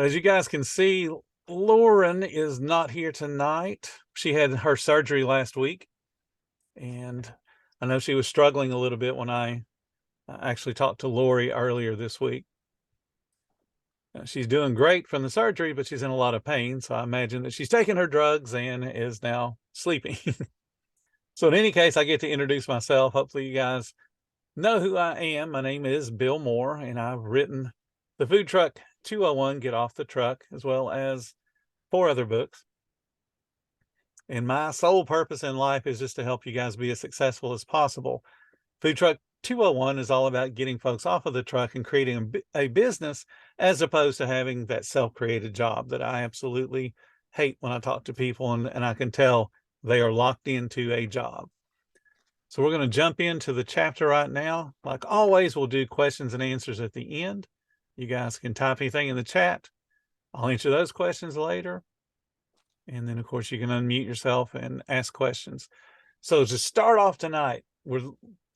As you guys can see, Lauren is not here tonight. She had her surgery last week, and I know she was struggling a little bit when I actually talked to Lori earlier this week. She's doing great from the surgery, but she's in a lot of pain. So I imagine that she's taken her drugs and is now sleeping. So in any case, I get to introduce myself. Hopefully you guys know who I am. My name is Bill Moore, and I've written the Food Truck 201, Get Off the Truck, as well as 4 other books. And my sole purpose in life is just to help you guys be as successful as possible. Food Truck 201 is all about getting folks off of the truck and creating a business, as opposed to having that self-created job that I absolutely hate when I talk to people, and I can tell they are locked into a job. So we're going to jump into the chapter right now. Like always, we'll do questions and answers at the end. You guys can type anything in the chat. I'll answer those questions later. And then, of course, you can unmute yourself and ask questions. So to start off tonight, we're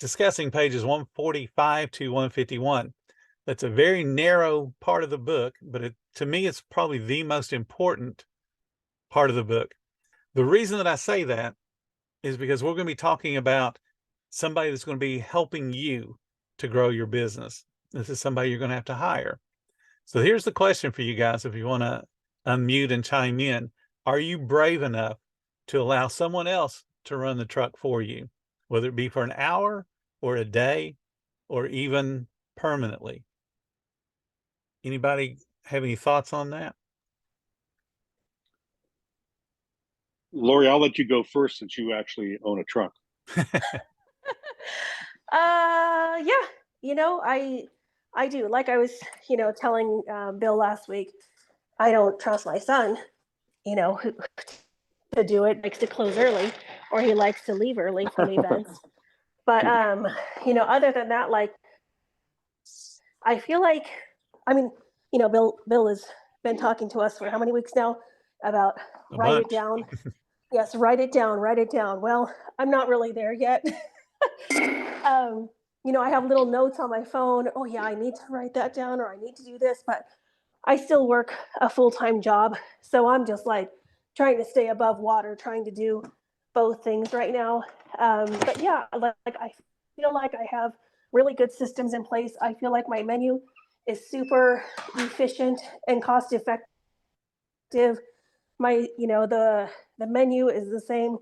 discussing pages 145 to 151. That's a very narrow part of the book, but to me, it's probably the most important part of the book. The reason that I say that is because we're going to be talking about somebody that's going to be helping you to grow your business. This is somebody you're going to have to hire. So here's the question for you guys, if you want to unmute and chime in. Are you brave enough to allow someone else to run the truck for you, whether it be for an hour or a day or even permanently? Anybody have any thoughts on that? Lori, I'll let you go first since you actually own a truck. Yeah, I do. Like I was, telling Bill last week, I don't trust my son, to do it. Likes to close early, or he likes to leave early from events. But other than that, like, I feel like, Bill has been talking to us for how many weeks now about write it down. Yes, write it down, write it down. Well, I'm not really there yet. I have little notes on my phone. Oh yeah, I need to write that down, or I need to do this, but I still work a full-time job. So I'm just like trying to stay above water, trying to do both things right now. But yeah, like I feel like I have really good systems in place. I feel like my menu is super efficient and cost effective. My, the menu is the same,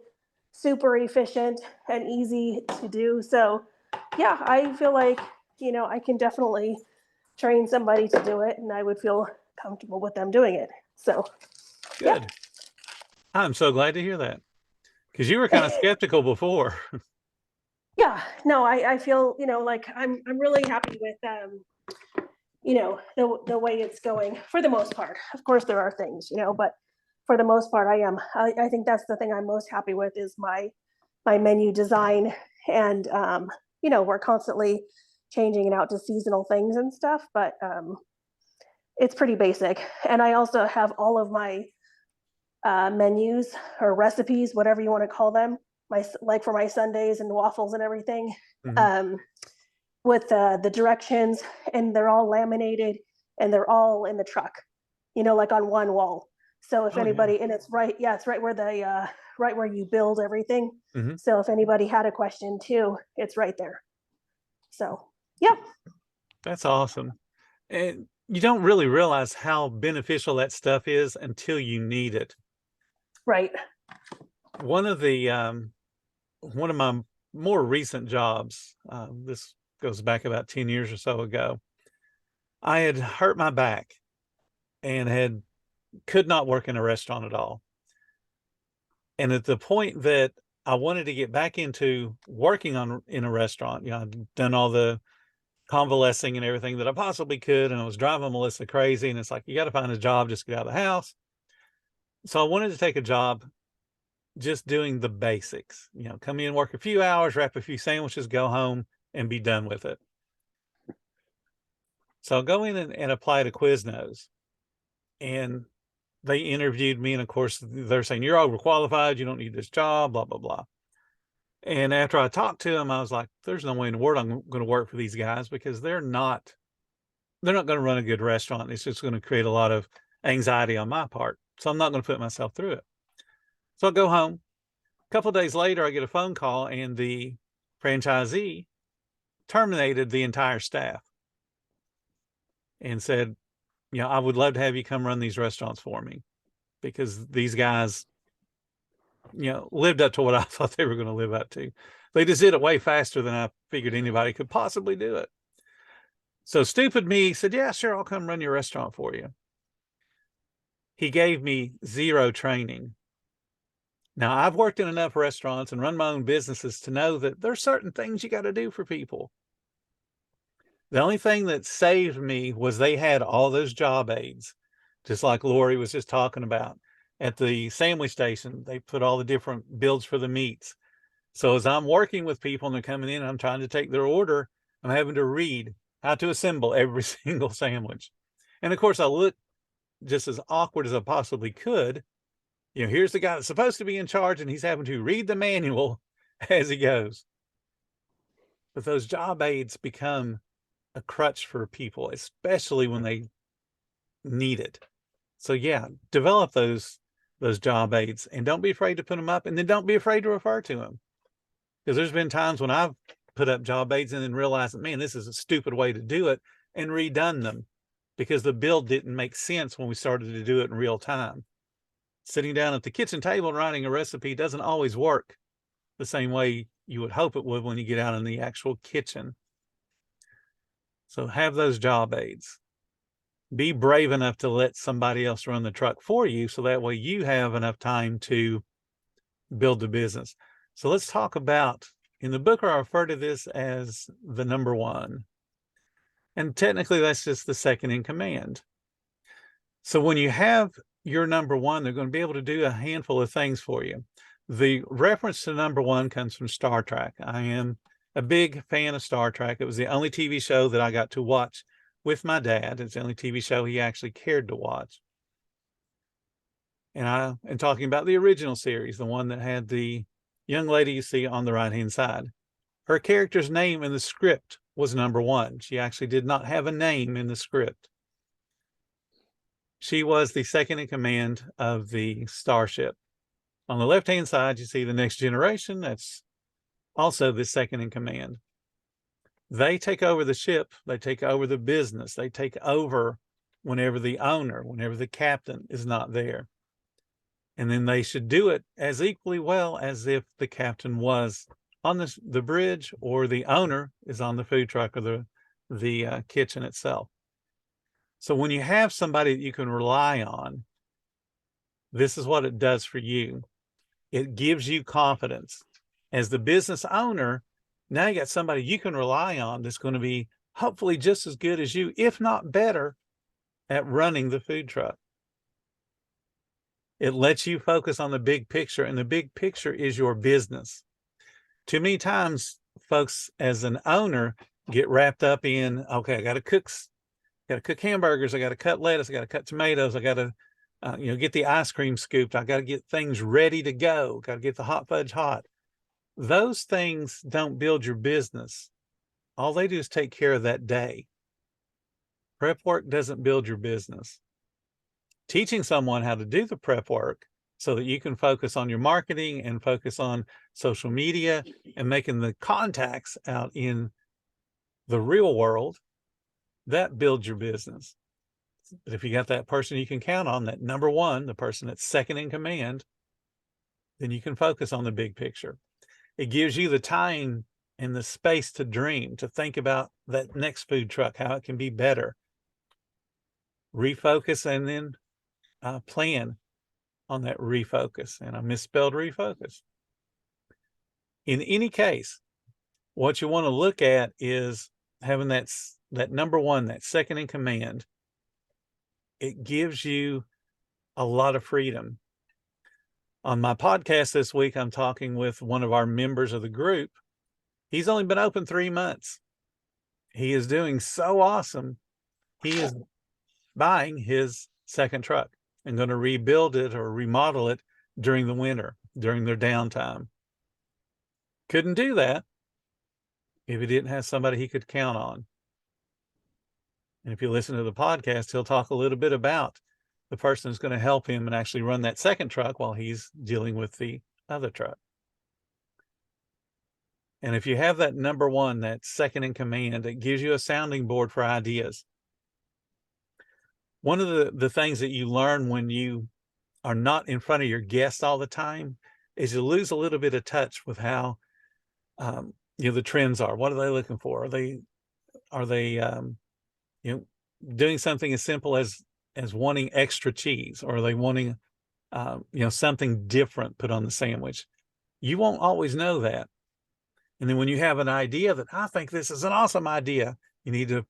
super efficient and easy to do. So yeah, I feel like, I can definitely train somebody to do it, and I would feel comfortable with them doing it. So good. Yeah. I'm so glad to hear that, because you were kind of skeptical before. Yeah, no, I feel, like I'm really happy with, the way it's going for the most part. Of course, there are things, but for the most part, I am. I think that's the thing I'm most happy with is my menu design, and we're constantly changing it out to seasonal things and stuff, but it's pretty basic. And I also have all of my menus or recipes, whatever you want to call them, like for my sundaes and waffles and everything, with the directions, and they're all laminated and they're all in the truck, like on one wall. So if anybody, and it's right, it's right where the right where you build everything. So if anybody had a question too, it's right there. So yeah, that's awesome. And you don't really realize how beneficial that stuff is until you need it. Right. One of my more recent jobs, this goes back about 10 years or so ago, I had hurt my back and could not work in a restaurant at all. And at the point that I wanted to get back into working in a restaurant, I'd done all the convalescing and everything that I possibly could, and I was driving Melissa crazy, and it's like, you got to find a job, just get out of the house. So I wanted to take a job just doing the basics, come in, work a few hours, wrap a few sandwiches, go home and be done with it. So I'll go in and apply to Quiznos, and they interviewed me. And of course they're saying, you're overqualified, you don't need this job, blah, blah, blah. And after I talked to them, I was like, there's no way in the world I'm going to work for these guys, because they're not going to run a good restaurant. It's just going to create a lot of anxiety on my part. So I'm not going to put myself through it. So I go home. A couple of days later, I get a phone call, and the franchisee terminated the entire staff and said, I would love to have you come run these restaurants for me, because these guys, lived up to what I thought they were going to live up to. They just did it way faster than I figured anybody could possibly do it. So stupid me said, yeah, sure, I'll come run your restaurant for you. He gave me zero training. Now, I've worked in enough restaurants and run my own businesses to know that there's certain things you got to do for people. The only thing that saved me was they had all those job aids, just like Lori was just talking about. At the sandwich station, they put all the different builds for the meats. So as I'm working with people and they're coming in and I'm trying to take their order, I'm having to read how to assemble every single sandwich. And of course, I look just as awkward as I possibly could. Here's the guy that's supposed to be in charge, and he's having to read the manual as he goes. But those job aids become a crutch for people, especially when they need it. So yeah, develop those job aids, and don't be afraid to put them up, and then don't be afraid to refer to them. Because there's been times when I've put up job aids and then realized that, man, this is a stupid way to do it, and redone them because the build didn't make sense when we started to do it in real time. Sitting down at the kitchen table and writing a recipe doesn't always work the same way you would hope it would when you get out in the actual kitchen. So have those job aids. Be brave enough to let somebody else run the truck for you, so that way you have enough time to build the business. So let's talk about, in the book, I refer to this as the number one. And technically, that's just the second in command. So when you have your number one, they're going to be able to do a handful of things for you. The reference to number one comes from Star Trek. I am a big fan of Star Trek. It was the only TV show that I got to watch with my dad. It's the only TV show he actually cared to watch. And I am talking about the original series, the one that had the young lady you see on the right-hand side. Her character's name in the script was number one. She actually did not have a name in the script. She was the second in command of the starship. On the left-hand side, you see the Next Generation. That's also the second in command. They take over the ship. They take over the business. They take over whenever the captain is not there. And then they should do it as equally well as if the captain was on the bridge, or the owner is on the food truck, or the kitchen itself. So when you have somebody that you can rely on, this is what it does for you. It gives you confidence. As the business owner, now you got somebody you can rely on that's going to be hopefully just as good as you, if not better, at running the food truck. It lets you focus on the big picture, and the big picture is your business. Too many times, folks, as an owner, get wrapped up in, okay, I got to cook hamburgers, I got to cut lettuce, I got to cut tomatoes, I got to get the ice cream scooped, I got to get things ready to go, got to get the hot fudge hot. Those things don't build your business. All they do is take care of that day. Prep work doesn't build your business. Teaching someone how to do the prep work so that you can focus on your marketing and focus on social media and making the contacts out in the real world, that builds your business. But if you got that person you can count on, that number one, the person that's second in command, then you can focus on the big picture. It gives you the time and the space to dream, to think about that next food truck, how it can be better. Refocus, and then plan on that refocus. And I misspelled refocus. In any case, what you want to look at is having that number one, that second in command. It gives you a lot of freedom. On my podcast this week, I'm talking with one of our members of the group. He's only been open 3 months. He is doing so awesome. He is buying his second truck and going to rebuild it or remodel it during the winter, during their downtime. Couldn't do that if he didn't have somebody he could count on. And if you listen to the podcast, he'll talk a little bit about the person is going to help him and actually run that second truck while he's dealing with the other truck. And if you have that number one, that second in command, it gives you a sounding board for ideas. One of the things that you learn when you are not in front of your guests all the time is you lose a little bit of touch with how the trends are. What are they looking for? Are they doing something as simple as wanting extra cheese, or are they wanting something different put on the sandwich? You won't always know that. And then when you have an idea that I think this is an awesome idea, you need to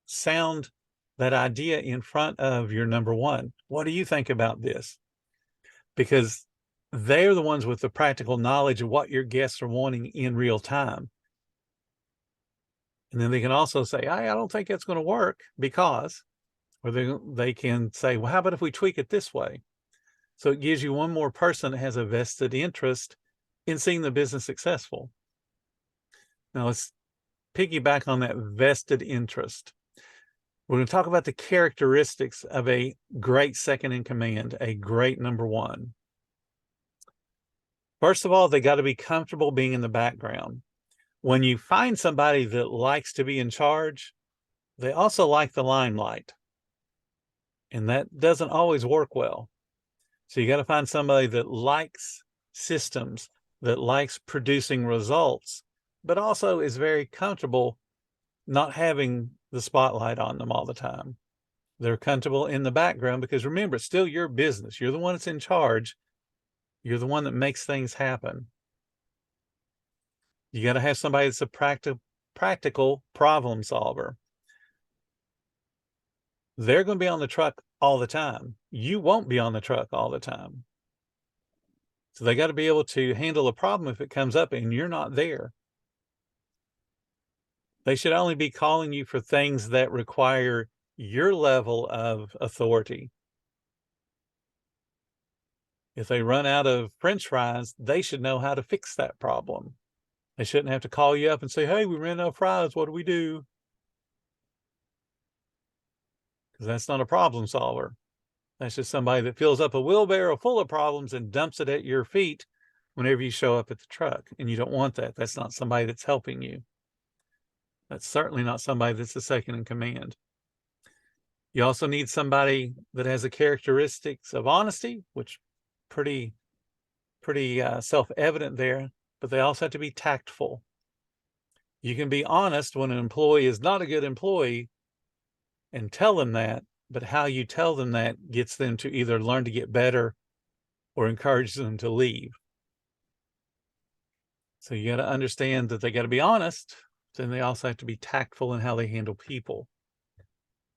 sound that idea in front of your number one. What do you think about this? Because they're the ones with the practical knowledge of what your guests are wanting in real time. And then they can also say, I don't think it's going to work because, or they can say, well, how about if we tweak it this way? So it gives you one more person that has a vested interest in seeing the business successful. Now let's piggyback on that vested interest. We're going to talk about the characteristics of a great second in command, a great number one. First of all, they got to be comfortable being in the background. When you find somebody that likes to be in charge, they also like the limelight. And that doesn't always work well. So you got to find somebody that likes systems, that likes producing results, but also is very comfortable not having the spotlight on them all the time. They're comfortable in the background because remember, it's still your business. You're the one that's in charge. You're the one that makes things happen. You got to have somebody that's a practical problem solver. They're going to be on the truck all the time. You won't be on the truck all the time. So they got to be able to handle a problem if it comes up and you're not there. They should only be calling you for things that require your level of authority. If they run out of French fries, they should know how to fix that problem. They shouldn't have to call you up and say, hey, we ran out of fries. What do we do? Because that's not a problem solver. That's just somebody that fills up a wheelbarrow full of problems and dumps it at your feet whenever you show up at the truck. And you don't want that. That's not somebody that's helping you. That's certainly not somebody that's the second in command. You also need somebody that has the characteristics of honesty, which pretty self-evident there, but they also have to be tactful. You can be honest when an employee is not a good employee and tell them that, but how you tell them that gets them to either learn to get better or encourage them to leave. So you got to understand that they got to be honest, then they also have to be tactful in how they handle people,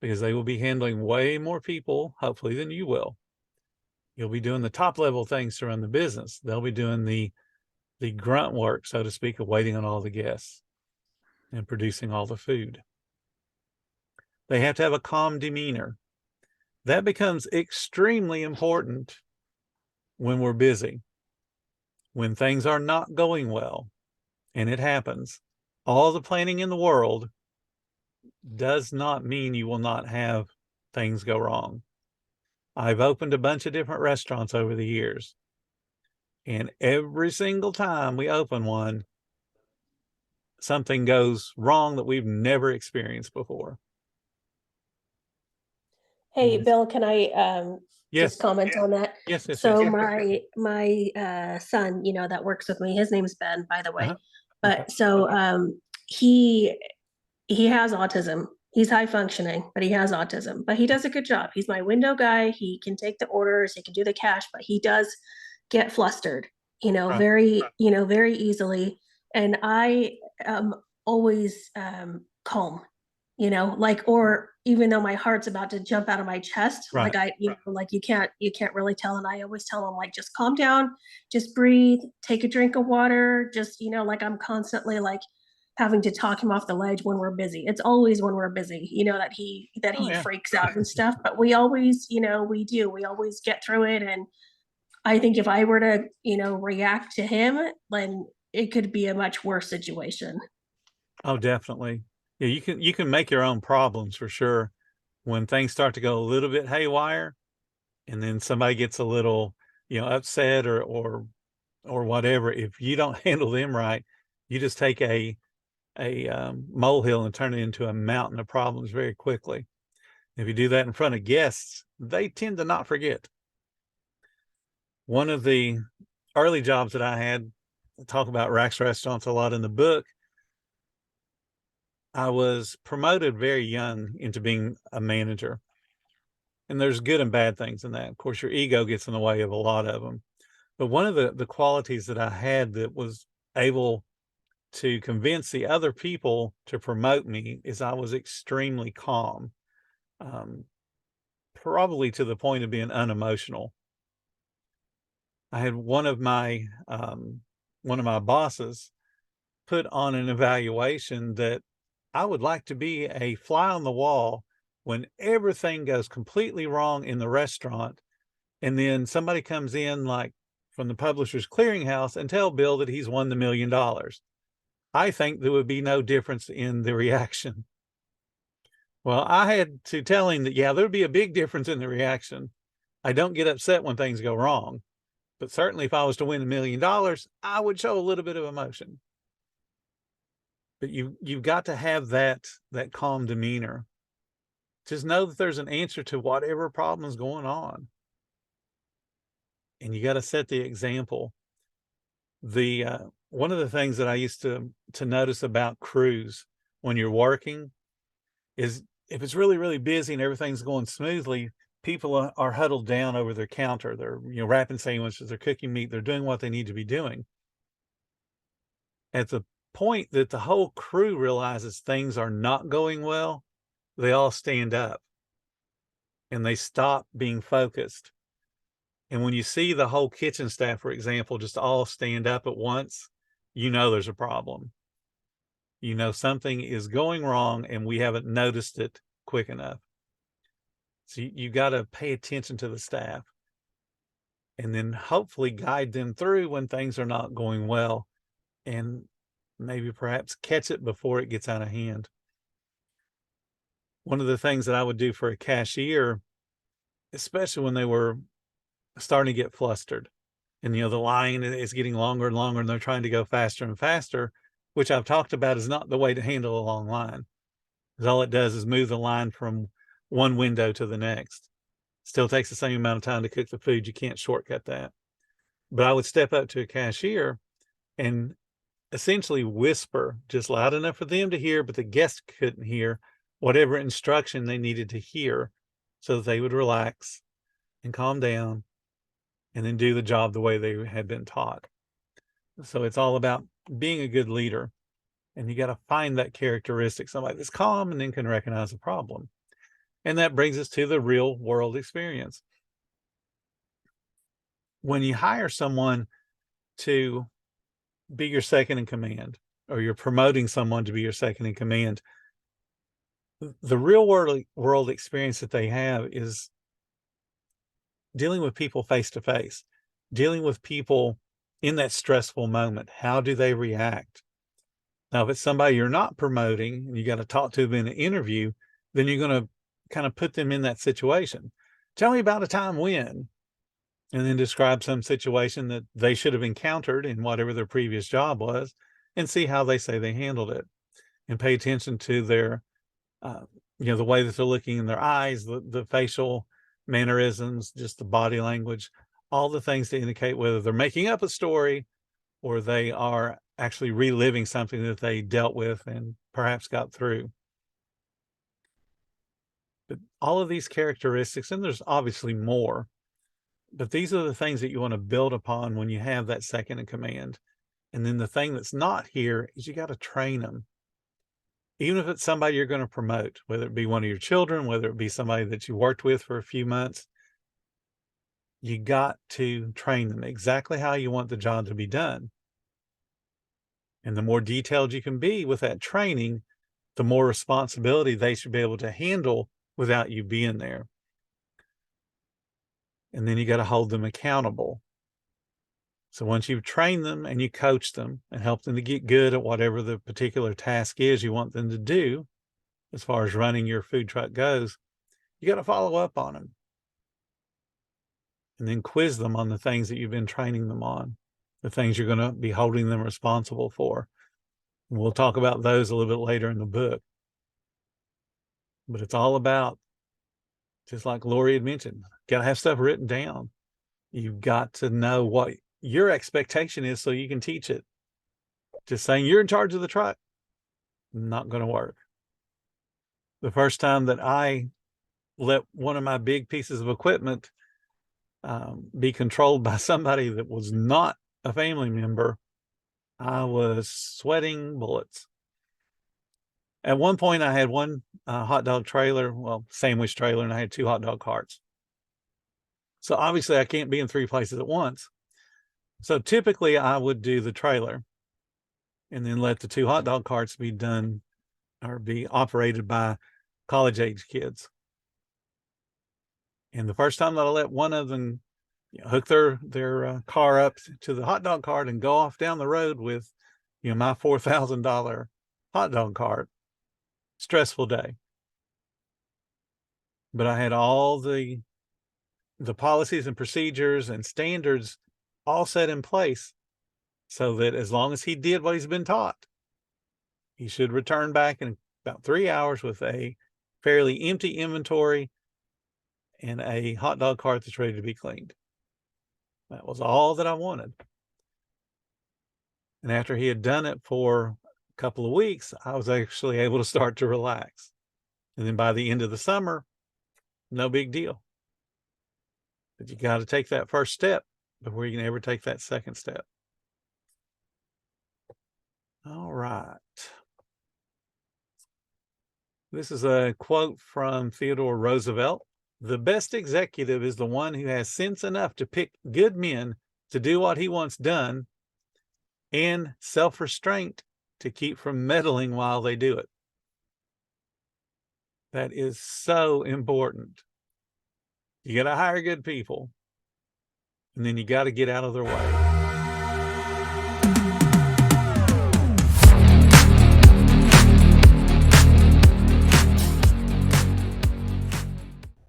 because they will be handling way more people, hopefully, than you will. You'll be doing the top level things to run the business. They'll be doing the grunt work, so to speak, of waiting on all the guests and producing all the food. They have to have a calm demeanor. That becomes extremely important when we're busy, when things are not going well, and it happens. All the planning in the world does not mean you will not have things go wrong. I've opened a bunch of different restaurants over the years, and every single time we open one, something goes wrong that we've never experienced before. Hey, Yes. Bill, can I Yes. just comment on that? Yes, yes, So yes. my son, that works with me, his name's Ben, by the way. Uh-huh. But Okay. so he has autism. He's high functioning, but he has autism. But he does a good job. He's my window guy. He can take the orders, he can do the cash, but he does get flustered, Right. very easily. And I am always calm, or even though my heart's about to jump out of my chest, Right. you can't really tell. And I always tell them, like, just calm down, just breathe, take a drink of water, just, I'm constantly like having to talk him off the ledge when we're busy. It's always when we're busy, that he Oh, yeah. freaks out and stuff. But we always, we always get through it. And I think if I were to, react to him, then it could be a much worse situation. Oh, definitely. Yeah, you can make your own problems for sure. When things start to go a little bit haywire, and then somebody gets a little, upset or whatever. If you don't handle them right, you just take a molehill and turn it into a mountain of problems very quickly. If you do that in front of guests, they tend to not forget. One of the early jobs that I had, I talk about Rack's Restaurants a lot in the book. I was promoted very young into being a manager. And there's good and bad things in that. Of course, your ego gets in the way of a lot of them. But one of the qualities that I had that was able to convince the other people to promote me is I was extremely calm, probably to the point of being unemotional. I had one of my bosses put on an evaluation that I would like to be a fly on the wall when everything goes completely wrong in the restaurant, and then somebody comes in like from the Publishers Clearinghouse and tell Bill that he's won the $1 million. I think there would be no difference in the reaction. Well, I had to tell him that, yeah, there'd be a big difference in the reaction. I don't get upset when things go wrong, but certainly if I was to win $1 million, I would show a little bit of emotion. But you've got to have that calm demeanor. Just know that there's an answer to whatever problem is going on. And you got to set the example. One of the things that I used to notice about crews when you're working is if it's really, really busy and everything's going smoothly, people are huddled down over their counter. They're, wrapping sandwiches, they're cooking meat, they're doing what they need to be doing. At the point that the whole crew realizes things are not going well, they all stand up and they stop being focused. And when you see the whole kitchen staff, for example, just all stand up at once, there's a problem. Something is going wrong and we haven't noticed it quick enough. So you got to pay attention to the staff and then hopefully guide them through when things are not going well, and maybe perhaps catch it before it gets out of hand. One of the things that I would do for a cashier, especially when they were starting to get flustered and, the line is getting longer and longer and they're trying to go faster and faster, which I've talked about is not the way to handle a long line. Because all it does is move the line from one window to the next. Still takes the same amount of time to cook the food. You can't shortcut that. But I would step up to a cashier and essentially whisper just loud enough for them to hear, but the guests couldn't hear, whatever instruction they needed to hear so that they would relax and calm down and then do the job the way they had been taught. So it's all about being a good leader. And you got to find that characteristic, somebody that's calm and then can recognize the problem. And that brings us to the real world experience. When you hire someone to be your second in command, or you're promoting someone to be your second in command, the real world experience that they have is dealing with people face to face, dealing with people in that stressful moment. How do they react? Now, if it's somebody you're not promoting and you got to talk to them in an interview, then you're going to kind of put them in that situation. Tell me about a time when, and then describe some situation that they should have encountered in whatever their previous job was, and see how they say they handled it. And pay attention to their, the way that they're looking in their eyes, the facial mannerisms, just the body language, all the things to indicate whether they're making up a story or they are actually reliving something that they dealt with and perhaps got through. But all of these characteristics, and there's obviously more, but these are the things that you want to build upon when you have that second in command. And then the thing that's not here is you got to train them. Even if it's somebody you're going to promote, whether it be one of your children, whether it be somebody that you worked with for a few months, you got to train them exactly how you want the job to be done. And the more detailed you can be with that training, the more responsibility they should be able to handle without you being there. And then you got to hold them accountable. So once you've trained them and you coach them and help them to get good at whatever the particular task is you want them to do, as far as running your food truck goes, you got to follow up on them. and then quiz them on the things that you've been training them on, the things you're going to be holding them responsible for. And we'll talk about those a little bit later in the book. But it's all about, just like Lori had mentioned, got to have stuff written down. You've got to know what your expectation is so you can teach it. Just saying you're in charge of the truck, not going to work. The first time that I let one of my big pieces of equipment be controlled by somebody that was not a family member, I was sweating bullets. At one point, I had one hot dog trailer, well, sandwich trailer, and I had 2 hot dog carts. So obviously, I can't be in 3 places at once. So typically, I would do the trailer and then let the 2 hot dog carts be done or be operated by college-age kids. And the first time that I let one of them hook their car up to the hot dog cart and go off down the road with, my $4,000 hot dog cart, stressful day. But I had all the policies and procedures and standards all set in place so that as long as he did what he's been taught, he should return back in about 3 hours with a fairly empty inventory and a hot dog cart that's ready to be cleaned. That was all that I wanted. And after he had done it for a couple of weeks, I was actually able to start to relax. And then by the end of the summer, no big deal. But you got to take that first step before you can ever take that second step. All right. This is a quote from Theodore Roosevelt. The best executive is the one who has sense enough to pick good men to do what he wants done and self-restraint to keep from meddling while they do it. That is so important. You got to hire good people, and then you got to get out of their way.